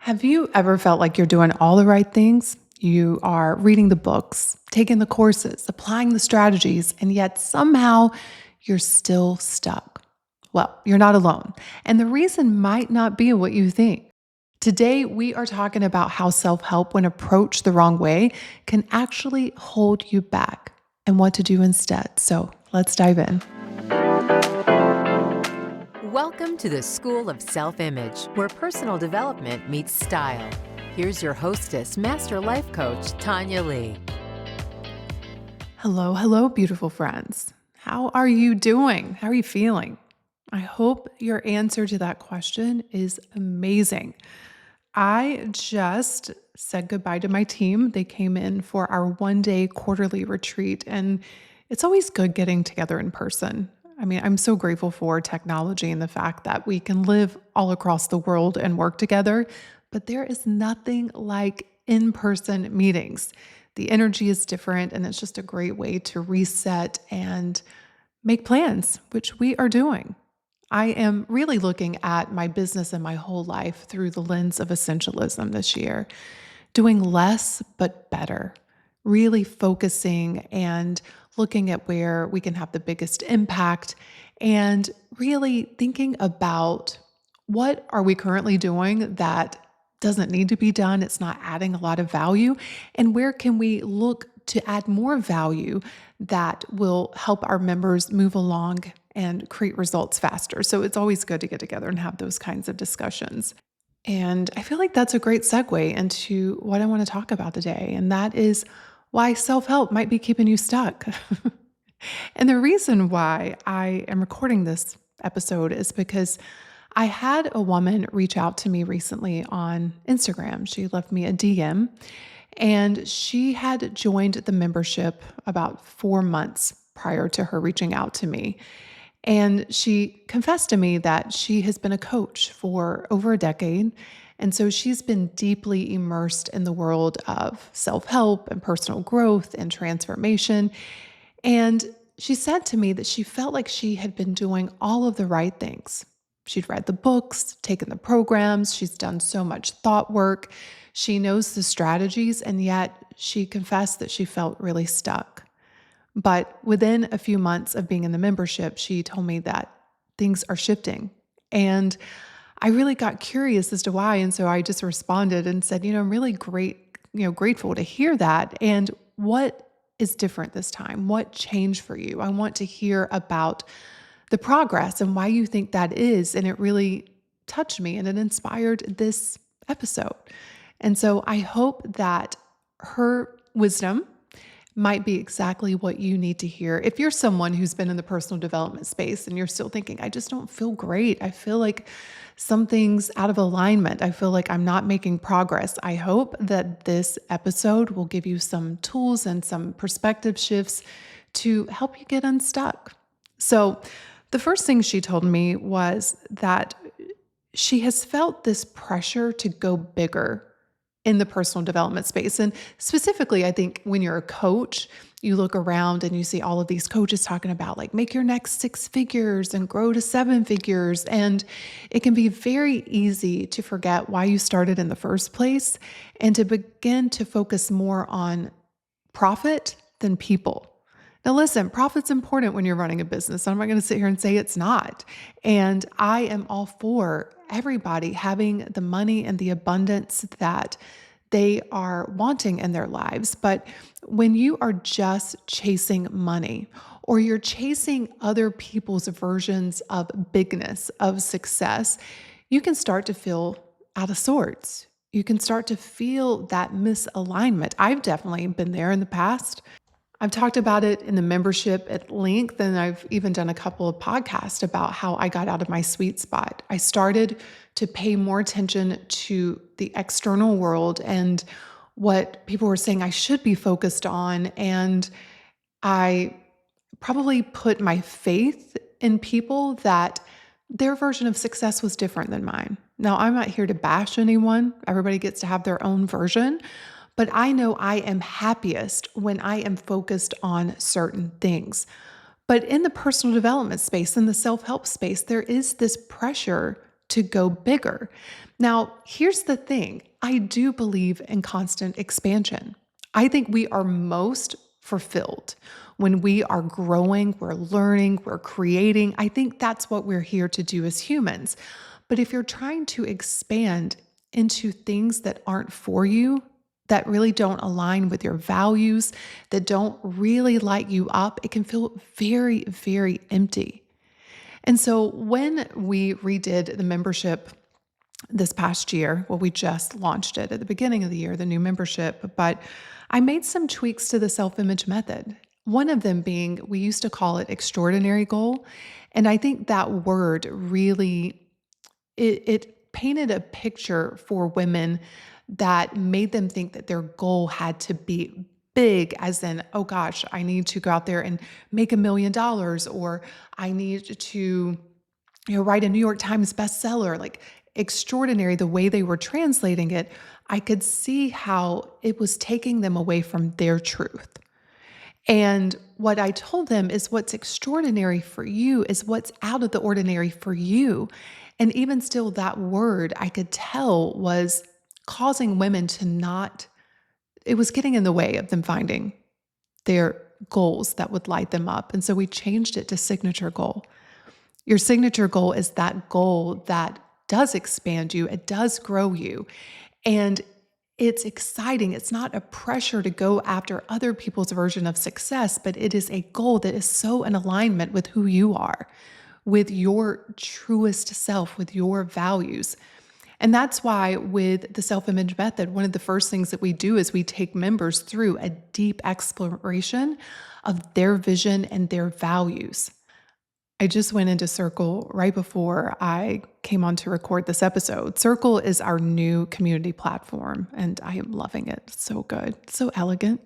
Have you ever felt like you're doing all the right things? You are reading the books, taking the courses, applying the strategies, and yet somehow you're still stuck. Well, you're not alone. And the reason might not be what you think. Today, we are talking about how self help, when approached the wrong way, can actually hold you back and what to do instead. So let's dive in. Welcome to the School of Self-Image, where personal development meets style. Here's your hostess, Master Life Coach, Tonya Leigh. Hello, beautiful friends. How are you doing? How are you feeling? I hope your answer to that question is amazing. I just said goodbye to my team. They came in for our 1-day quarterly retreat, and it's always good getting together in person. I mean, I'm so grateful for technology and the fact that we can live all across the world and work together, but there is nothing like in-person meetings. The energy is different, and it's just a great way to reset and make plans, which we are doing. I am really looking at my business and my whole life through the lens of essentialism this year, doing less but better, really focusing and looking at where we can have the biggest impact and really thinking about what are we currently doing that doesn't need to be done, it's not adding a lot of value, and where can we look to add more value that will help our members move along and create results faster. So it's always good to get together and have those kinds of discussions. And I feel like that's a great segue into what I want to talk about today, and that is why self-help might be keeping you stuck. And the reason why I am recording this episode is because I had a woman reach out to me recently on Instagram. She left me a DM, and she had joined the membership about 4 months prior to her reaching out to me. And she confessed to me that she has been a coach for over a decade. And so she's been deeply immersed in the world of self-help and personal growth and transformation. And she said to me that she felt like she had been doing all of the right things. She'd read the books, taken the programs, she's done so much thought work. She knows the strategies, and yet she confessed that she felt really stuck. But within a few months of being in the membership, she told me that things are shifting. And I really got curious as to why. And so I just responded and said, I'm really grateful to hear that. And what is different this time? What changed for you? I want to hear about the progress and why you think that is. And it really touched me and it inspired this episode. And so I hope that her wisdom might be exactly what you need to hear. If you're someone who's been in the personal development space and you're still thinking, I just don't feel great. I feel like something's out of alignment. I feel like I'm not making progress. I hope that this episode will give you some tools and some perspective shifts to help you get unstuck. So the first thing she told me was that she has felt this pressure to go bigger in the personal development space. And specifically, I think when you're a coach, you look around and you see all of these coaches talking about like make your next 6 figures and grow to 7 figures. And it can be very easy to forget why you started in the first place and to begin to focus more on profit than people. Now listen, profit's important when you're running a business. I'm not going to sit here and say it's not. And I am all for everybody having the money and the abundance that they are wanting in their lives. But when you are just chasing money, or you're chasing other people's versions of bigness, of success, you can start to feel out of sorts. You can start to feel that misalignment. I've definitely been there in the past. I've talked about it in the membership at length, and I've even done a couple of podcasts about how I got out of my sweet spot. I started to pay more attention to the external world and what people were saying I should be focused on, and I probably put my faith in people that their version of success was different than mine. Now, I'm not here to bash anyone. Everybody gets to have their own version. But I know I am happiest when I am focused on certain things. But in the personal development space, in the self-help space, there is this pressure to go bigger. Now, here's the thing. I do believe in constant expansion. I think we are most fulfilled when we are growing, we're learning, we're creating. I think that's what we're here to do as humans. But if you're trying to expand into things that aren't for you, that really don't align with your values, that don't really light you up, it can feel very, very empty. And so when we redid the membership this past year, well, we just launched it at the beginning of the year, the new membership, but I made some tweaks to the self image method. One of them being, we used to call it extraordinary goal. And I think that word really, it painted a picture for women that made them think that their goal had to be big, as in, oh gosh, I need to go out there and make $1 million, or I need to, write a New York Times bestseller. Like extraordinary, the way they were translating it, I could see how it was taking them away from their truth. And what I told them is what's extraordinary for you is what's out of the ordinary for you. And even still, that word I could tell was causing women to not, it was getting in the way of them finding their goals that would light them up. And so we changed it to signature goal. Your signature goal is that goal that does expand you, it does grow you. And it's exciting. It's not a pressure to go after other people's version of success, but it is a goal that is so in alignment with who you are, with your truest self, with your values. And that's why with the self-image method, one of the first things that we do is we take members through a deep exploration of their vision and their values. I just went into Circle right before I came on to record this episode. Circle is our new community platform, and I am loving it. It's so good, so elegant.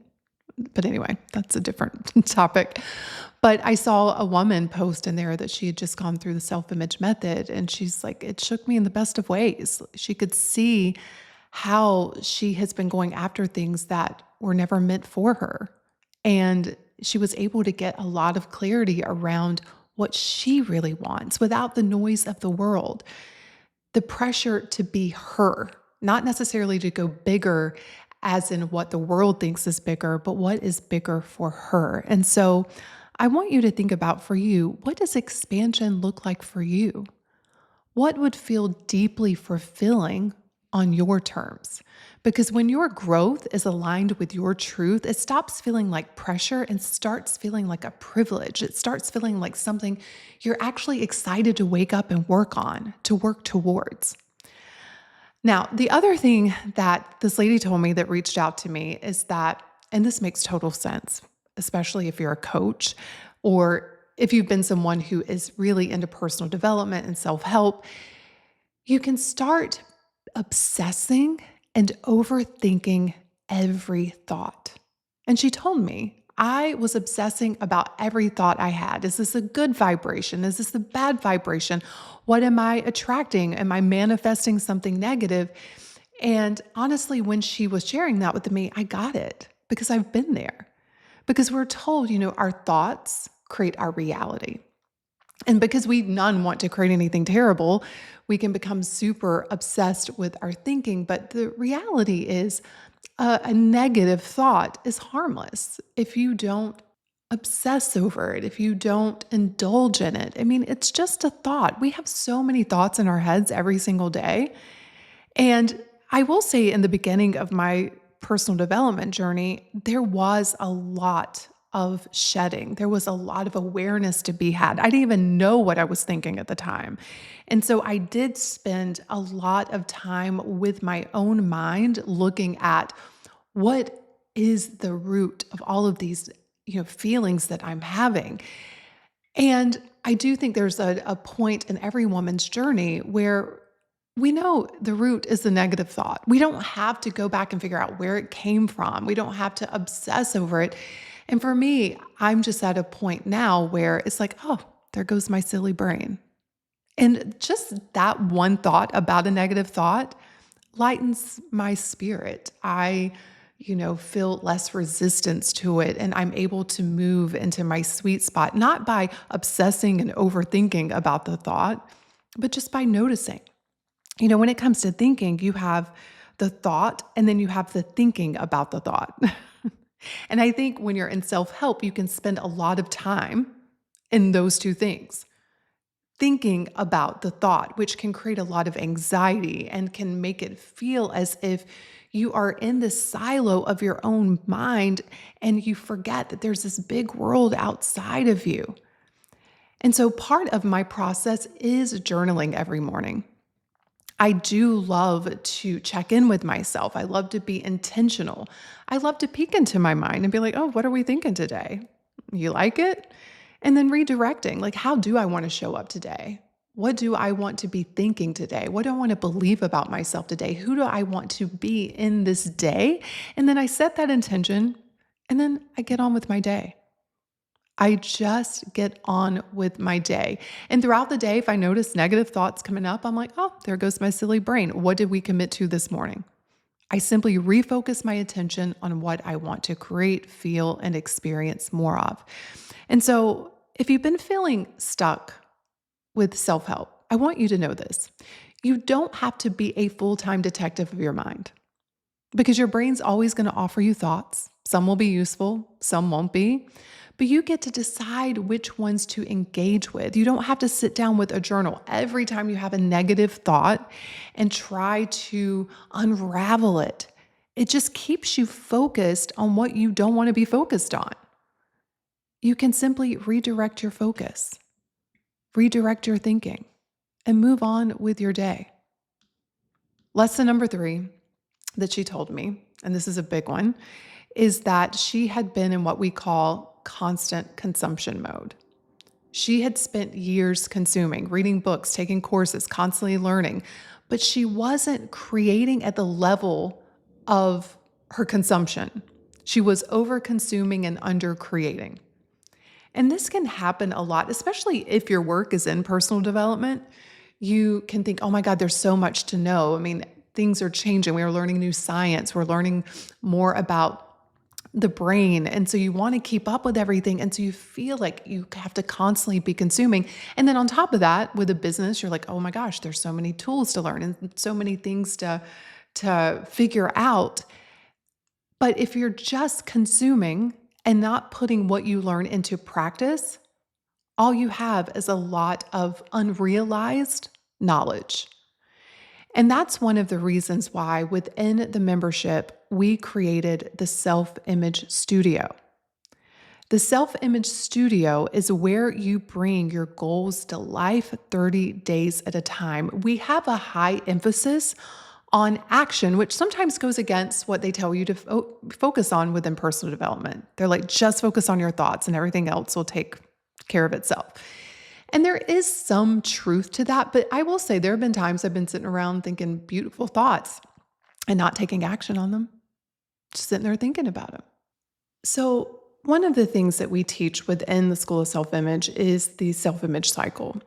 But anyway, that's a different topic. But I saw a woman post in there that she had just gone through the self-image method, and she's like, it shook me in the best of ways. She could see how she has been going after things that were never meant for her. And she was able to get a lot of clarity around what she really wants without the noise of the world. The pressure to be her, not necessarily to go bigger as in what the world thinks is bigger, but what is bigger for her. And so I want you to think about, for you, what does expansion look like for you? What would feel deeply fulfilling on your terms? Because when your growth is aligned with your truth, it stops feeling like pressure and starts feeling like a privilege. It starts feeling like something you're actually excited to wake up and work on, to work towards. Now, the other thing that this lady told me that reached out to me is that, and this makes total sense, especially if you're a coach or if you've been someone who is really into personal development and self-help, you can start obsessing and overthinking every thought. And she told me, I was obsessing about every thought I had. Is this a good vibration? Is this a bad vibration? What am I attracting? Am I manifesting something negative? And honestly, when she was sharing that with me, I got it because I've been there. Because we're told, our thoughts create our reality. And because we none want to create anything terrible, we can become super obsessed with our thinking. But the reality is, a negative thought is harmless if you don't obsess over it, if you don't indulge in it. I mean, it's just a thought. We have so many thoughts in our heads every single day. And I will say, in the beginning of my personal development journey, there was a lot of shedding. There was a lot of awareness to be had. I didn't even know what I was thinking at the time. And so I did spend a lot of time with my own mind looking at what is the root of all of these, feelings that I'm having. And I do think there's a point in every woman's journey where we know the root is the negative thought. We don't have to go back and figure out where it came from. We don't have to obsess over it. And for me, I'm just at a point now where it's like, oh, there goes my silly brain. And just that one thought about a negative thought lightens my spirit. I, feel less resistance to it, and I'm able to move into my sweet spot, not by obsessing and overthinking about the thought, but just by noticing. When it comes to thinking, you have the thought and then you have the thinking about the thought. And I think when you're in self-help, you can spend a lot of time in those two things, thinking about the thought, which can create a lot of anxiety and can make it feel as if you are in this silo of your own mind and you forget that there's this big world outside of you. And so part of my process is journaling every morning. I do love to check in with myself. I love to be intentional. I love to peek into my mind and be like, oh, what are we thinking today? You like it? And then redirecting, like, how do I want to show up today? What do I want to be thinking today? What do I want to believe about myself today? Who do I want to be in this day? And then I set that intention and then I get on with my day. I just get on with my day. And throughout the day, if I notice negative thoughts coming up, I'm like, oh, there goes my silly brain. What did we commit to this morning? I simply refocus my attention on what I want to create, feel, and experience more of. And so if you've been feeling stuck with self-help, I want you to know this. You don't have to be a full-time detective of your mind because your brain's always going to offer you thoughts. Some will be useful, some won't be. But you get to decide which ones to engage with. You don't have to sit down with a journal every time you have a negative thought and try to unravel it. It just keeps you focused on what you don't want to be focused on. You can simply redirect your focus, redirect your thinking, and move on with your day. Lesson number 3 that she told me, and this is a big one, is that she had been in what we call constant consumption mode. She had spent years consuming, reading books, taking courses, constantly learning, but she wasn't creating at the level of her consumption. She was over consuming and under creating. And this can happen a lot, especially if your work is in personal development. You can think, oh my God, there's so much to know. I mean, things are changing. We are learning new science. We're learning more about the brain. And so you want to keep up with everything. And so you feel like you have to constantly be consuming. And then on top of that, with a business, you're like, oh my gosh, there's so many tools to learn and so many things to figure out. But if you're just consuming and not putting what you learn into practice, all you have is a lot of unrealized knowledge. And that's one of the reasons why within the membership, we created the Self-Image Studio. The Self-Image Studio is where you bring your goals to life 30 days at a time. We have a high emphasis on action, which sometimes goes against what they tell you to focus on within personal development. They're like, just focus on your thoughts and everything else will take care of itself. And there is some truth to that, but I will say there have been times I've been sitting around thinking beautiful thoughts and not taking action on them, just sitting there thinking about them. So one of the things that we teach within the School of Self-Image is the self-image cycle.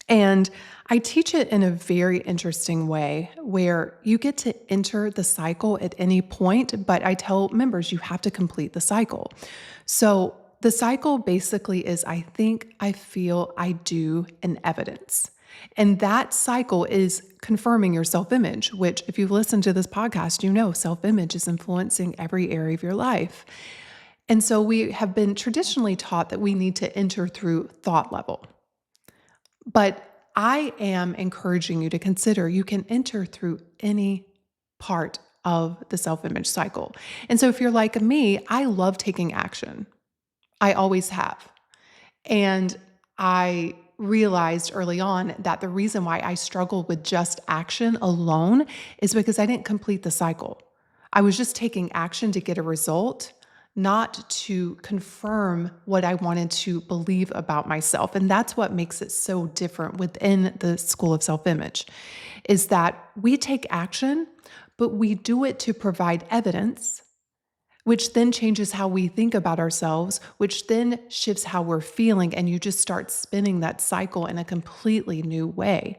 And I teach it in a very interesting way where you get to enter the cycle at any point, but I tell members you have to complete the cycle. So the cycle basically is I think, I feel, I do, and evidence. And that cycle is confirming your self-image, which if you've listened to this podcast, you know self-image is influencing every area of your life. And so we have been traditionally taught that we need to enter through thought level. But I am encouraging you to consider you can enter through any part of the self-image cycle. And so if you're like me, I love taking action. I always have. And I realized early on that the reason why I struggled with just action alone is because I didn't complete the cycle. I was just taking action to get a result, not to confirm what I wanted to believe about myself. And that's what makes it so different within the School of Self-Image, is that we take action, but we do it to provide evidence, which then changes how we think about ourselves, which then shifts how we're feeling, and you just start spinning that cycle in a completely new way.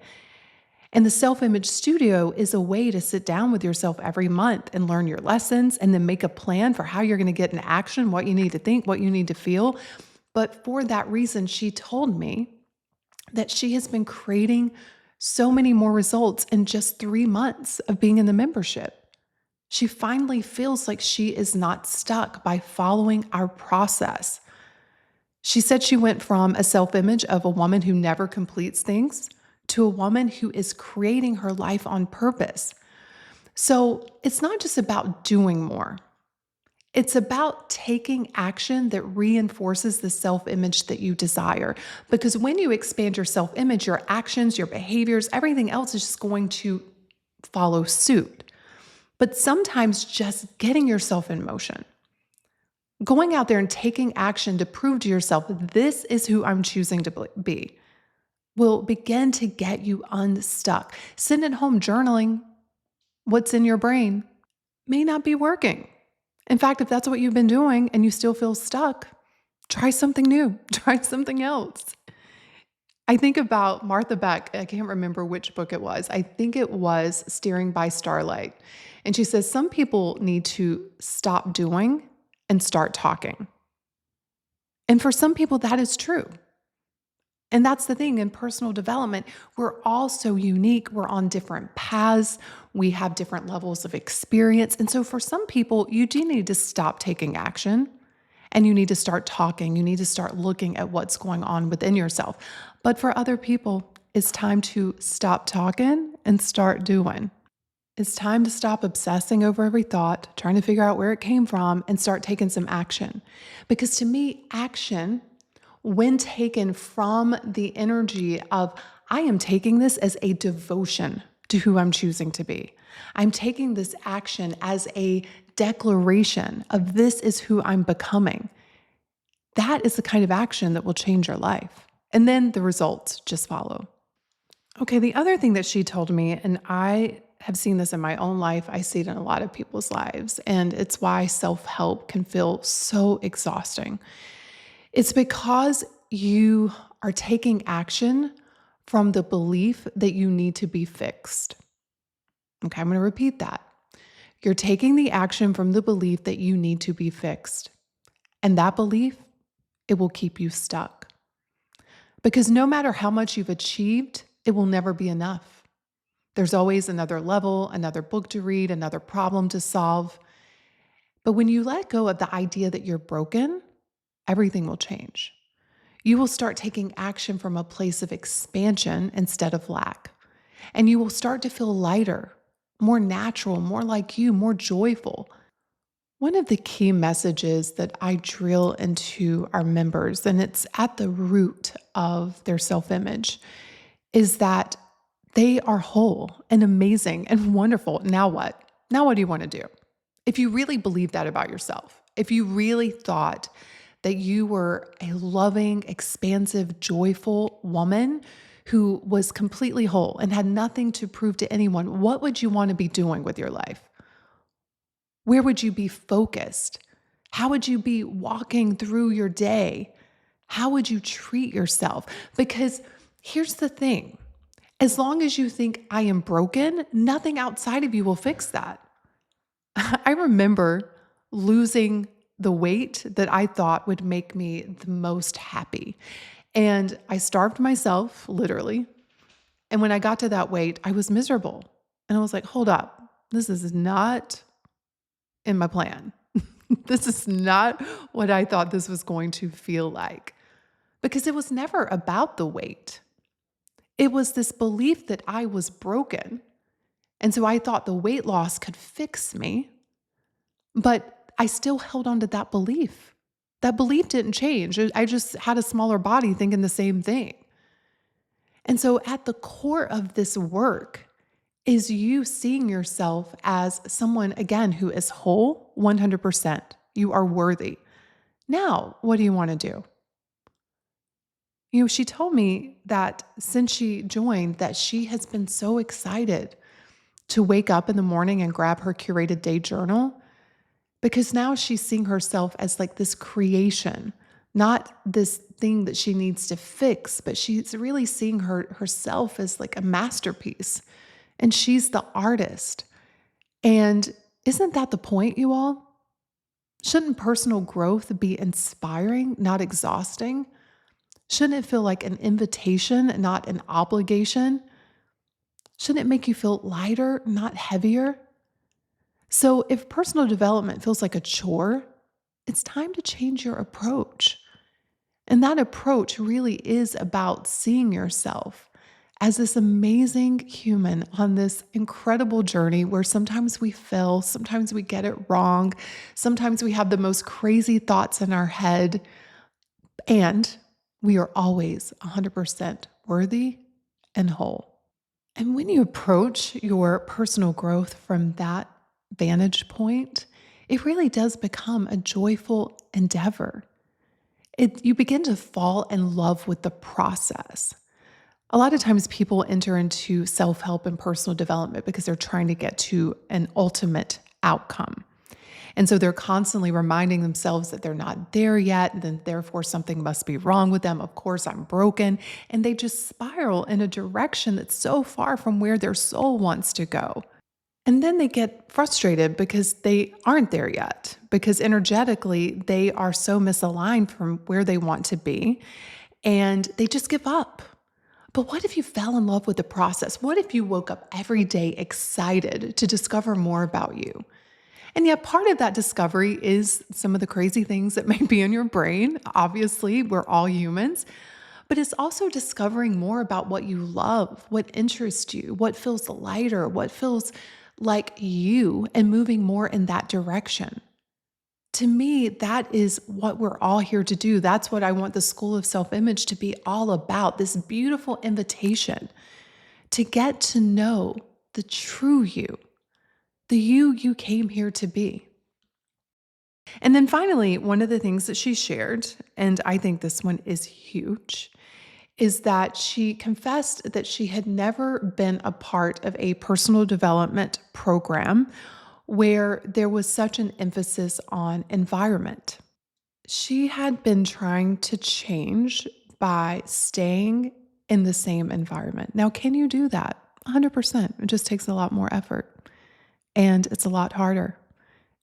And the Self-Image Studio is a way to sit down with yourself every month and learn your lessons and then make a plan for how you're going to get in action, what you need to think, what you need to feel. But for that reason, she told me that she has been creating so many more results in just 3 months of being in the membership. She finally feels like she is not stuck by following our process. She said she went from a self-image of a woman who never completes things to a woman who is creating her life on purpose. So it's not just about doing more. It's about taking action that reinforces the self-image that you desire. Because when you expand your self-image, your actions, your behaviors, everything else is just going to follow suit. But sometimes just getting yourself in motion, going out there and taking action to prove to yourself, this is who I'm choosing to be, will begin to get you unstuck. Sitting at home journaling what's in your brain may not be working. In fact, if that's what you've been doing and you still feel stuck, try something new, try something else. I think about Martha Beck. I can't remember which book it was. I think it was Steering by Starlight. And she says some people need to stop doing and start talking. And for some people, that is true. And that's the thing in personal development, we're all so unique. We're on different paths. We have different levels of experience. And so for some people, you do need to stop taking action and you need to start talking. You need to start looking at what's going on within yourself. But for other people, it's time to stop talking and start doing. It's time to stop obsessing over every thought, trying to figure out where it came from, and start taking some action. Because to me, action, when taken from the energy of, I am taking this as a devotion to who I'm choosing to be. I'm taking this action as a declaration of this is who I'm becoming. That is the kind of action that will change your life. And then the results just follow. Okay, the other thing that she told me, and I have seen this in my own life, I see it in a lot of people's lives, and it's why self-help can feel so exhausting. It's because you are taking action from the belief that you need to be fixed. Okay, I'm going to repeat that. You're taking the action from the belief that you need to be fixed. And that belief, it will keep you stuck. Because no matter how much you've achieved, it will never be enough. There's always another level, another book to read, another problem to solve. But when you let go of the idea that you're broken, everything will change. You will start taking action from a place of expansion instead of lack. And you will start to feel lighter, more natural, more like you, more joyful. One of the key messages that I drill into our members, and it's at the root of their self-image, is that they are whole and amazing and wonderful. Now what? Now what do you want to do? If you really believe that about yourself, if you really thought that you were a loving, expansive, joyful woman who was completely whole and had nothing to prove to anyone, what would you want to be doing with your life? Where would you be focused? How would you be walking through your day? How would you treat yourself? Because here's the thing. As long as you think I am broken, nothing outside of you will fix that. I remember losing the weight that I thought would make me the most happy. And I starved myself, literally. And when I got to that weight, I was miserable. And I was like, hold up, this is not in my plan. This is not what I thought this was going to feel like. Because it was never about the weight. It was this belief that I was broken. And so I thought the weight loss could fix me. But I still held on to that belief. That belief didn't change. I just had a smaller body thinking the same thing. And so at the core of this work is you seeing yourself as someone, again, who is whole 100%. You are worthy. Now, what do you want to do? You know, she told me that since she joined, that she has been so excited to wake up in the morning and grab her curated day journal, because now she's seeing herself as like this creation, not this thing that she needs to fix, but she's really seeing herself as like a masterpiece. And she's the artist. And isn't that the point, you all? Shouldn't personal growth be inspiring, not exhausting? Shouldn't it feel like an invitation, not an obligation? Shouldn't it make you feel lighter, not heavier? So, if personal development feels like a chore, it's time to change your approach. And that approach really is about seeing yourself as this amazing human on this incredible journey where sometimes we fail, sometimes we get it wrong, sometimes we have the most crazy thoughts in our head, and we are always 100% worthy and whole. And when you approach your personal growth from that vantage point, it really does become a joyful endeavor. You begin to fall in love with the process. A lot of times people enter into self-help and personal development because they're trying to get to an ultimate outcome. And so they're constantly reminding themselves that they're not there yet, and then therefore something must be wrong with them. Of course, I'm broken. And they just spiral in a direction that's so far from where their soul wants to go. And then they get frustrated because they aren't there yet, because energetically they are so misaligned from where they want to be, and they just give up. But what if you fell in love with the process? What if you woke up every day excited to discover more about you? And yet, part of that discovery is some of the crazy things that may be in your brain. Obviously, we're all humans, but it's also discovering more about what you love, what interests you, what feels lighter, what feels like you, and moving more in that direction. To me, that is what we're all here to do. That's what I want the School of Self Image to be all about, this beautiful invitation to get to know the true you, the you came here to be. And then finally, one of the things that she shared, and I think this one is huge, is that she confessed that she had never been a part of a personal development program where there was such an emphasis on environment. She had been trying to change by staying in the same environment. Now, can you do that? 100%. It just takes a lot more effort and it's a lot harder.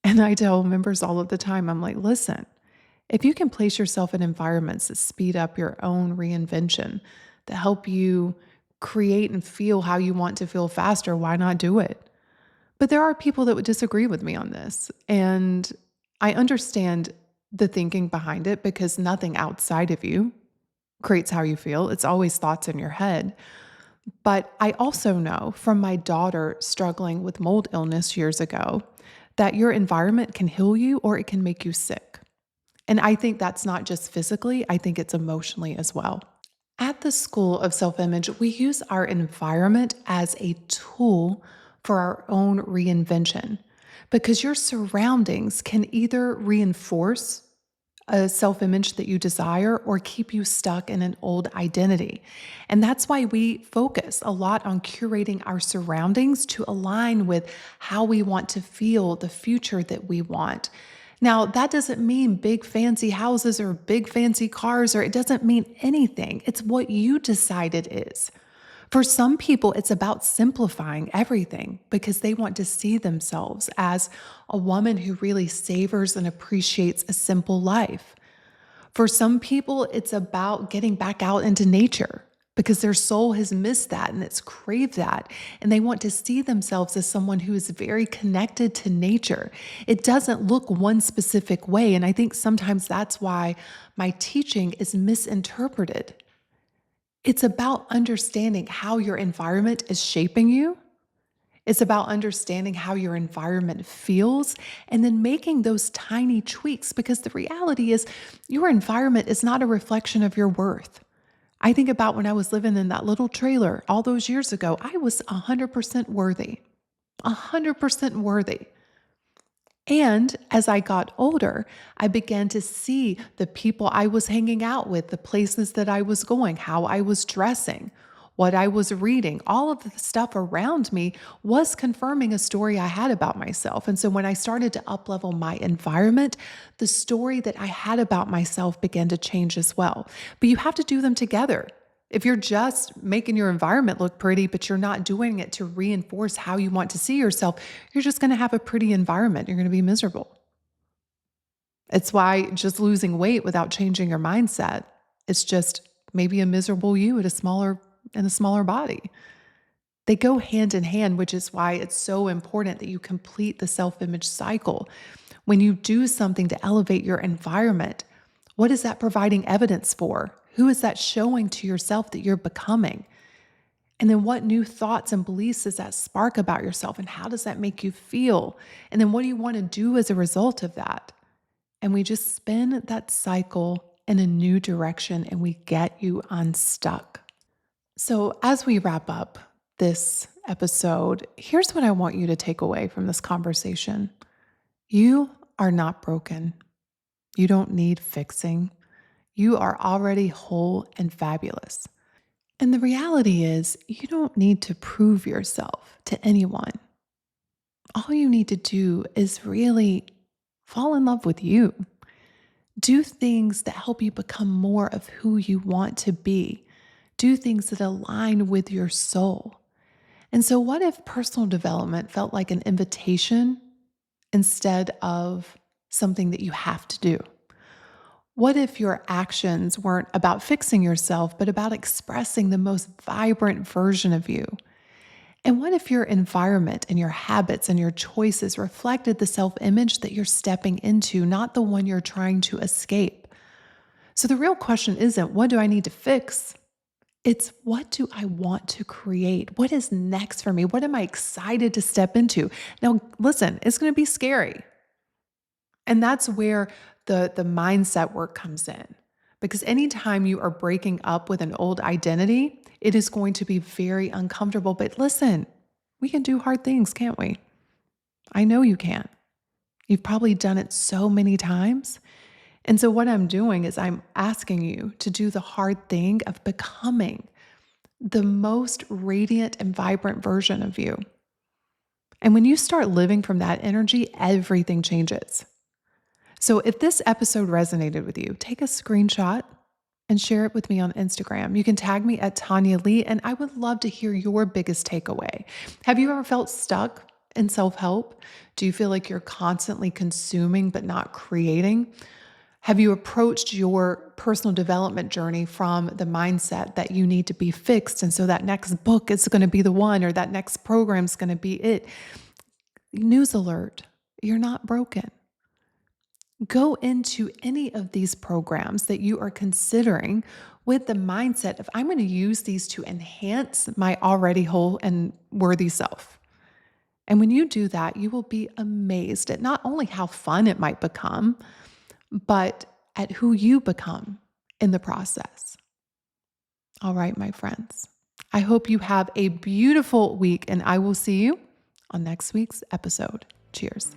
And I tell members all of the time, I'm like, listen, if you can place yourself in environments that speed up your own reinvention, that help you create and feel how you want to feel faster, why not do it? But there are people that would disagree with me on this. And I understand the thinking behind it because nothing outside of you creates how you feel. It's always thoughts in your head. But I also know from my daughter struggling with mold illness years ago that your environment can heal you or it can make you sick. And I think that's not just physically, I think it's emotionally as well. At the School of Self Image, we use our environment as a tool for our own reinvention because your surroundings can either reinforce a self image that you desire or keep you stuck in an old identity. And that's why we focus a lot on curating our surroundings to align with how we want to feel, the future that we want. Now, that doesn't mean big fancy houses or big fancy cars, or it doesn't mean anything. It's what you decide it is. For some people, it's about simplifying everything because they want to see themselves as a woman who really savors and appreciates a simple life. For some people, it's about getting back out into nature because their soul has missed that and it's craved that. And they want to see themselves as someone who is very connected to nature. It doesn't look one specific way. And I think sometimes that's why my teaching is misinterpreted. It's about understanding how your environment is shaping you. It's about understanding how your environment feels and then making those tiny tweaks because the reality is your environment is not a reflection of your worth. I think about when I was living in that little trailer all those years ago, I was 100% worthy, 100% worthy. And as I got older, I began to see the people I was hanging out with, the places that I was going, how I was dressing, what I was reading. All of the stuff around me was confirming a story I had about myself. And so when I started to uplevel my environment, the story that I had about myself began to change as well. But you have to do them together. If you're just making your environment look pretty, but you're not doing it to reinforce how you want to see yourself, you're just going to have a pretty environment. You're going to be miserable. It's why just losing weight without changing your mindset, it's just maybe a miserable you in a smaller body. They go hand in hand, which is why it's so important that you complete the self-image cycle. When you do something to elevate your environment, what is that providing evidence for? Who is that showing to yourself that you're becoming? And then what new thoughts and beliefs does that spark about yourself? And how does that make you feel? And then what do you want to do as a result of that? And we just spin that cycle in a new direction and we get you unstuck. So, as we wrap up this episode, here's what I want you to take away from this conversation. You are not broken. You don't need fixing. You are already whole and fabulous. And the reality is, you don't need to prove yourself to anyone. All you need to do is really fall in love with you. Do things that help you become more of who you want to be. Do things that align with your soul. And so, what if personal development felt like an invitation instead of something that you have to do? What if your actions weren't about fixing yourself, but about expressing the most vibrant version of you? And what if your environment and your habits and your choices reflected the self image that you're stepping into, not the one you're trying to escape? So the real question isn't, what do I need to fix? It's, what do I want to create? What is next for me? What am I excited to step into? Now, listen, it's going to be scary. And that's where the mindset work comes in. Because anytime you are breaking up with an old identity, it is going to be very uncomfortable. But listen, we can do hard things, can't we? I know you can. You've probably done it so many times. And so, what I'm doing is I'm asking you to do the hard thing of becoming the most radiant and vibrant version of you. And when you start living from that energy, everything changes. So if this episode resonated with you, take a screenshot and share it with me on Instagram. You can tag me at Tonya Leigh, and I would love to hear your biggest takeaway. Have you ever felt stuck in self-help? Do you feel like you're constantly consuming but not creating? Have you approached your personal development journey from the mindset that you need to be fixed, and so that next book is going to be the one, or that next program is going to be it? News alert, you're not broken. Go into any of these programs that you are considering with the mindset of, I'm going to use these to enhance my already whole and worthy self. And when you do that, you will be amazed at not only how fun it might become, but at who you become in the process. All right, my friends. I hope you have a beautiful week, and I will see you on next week's episode. Cheers.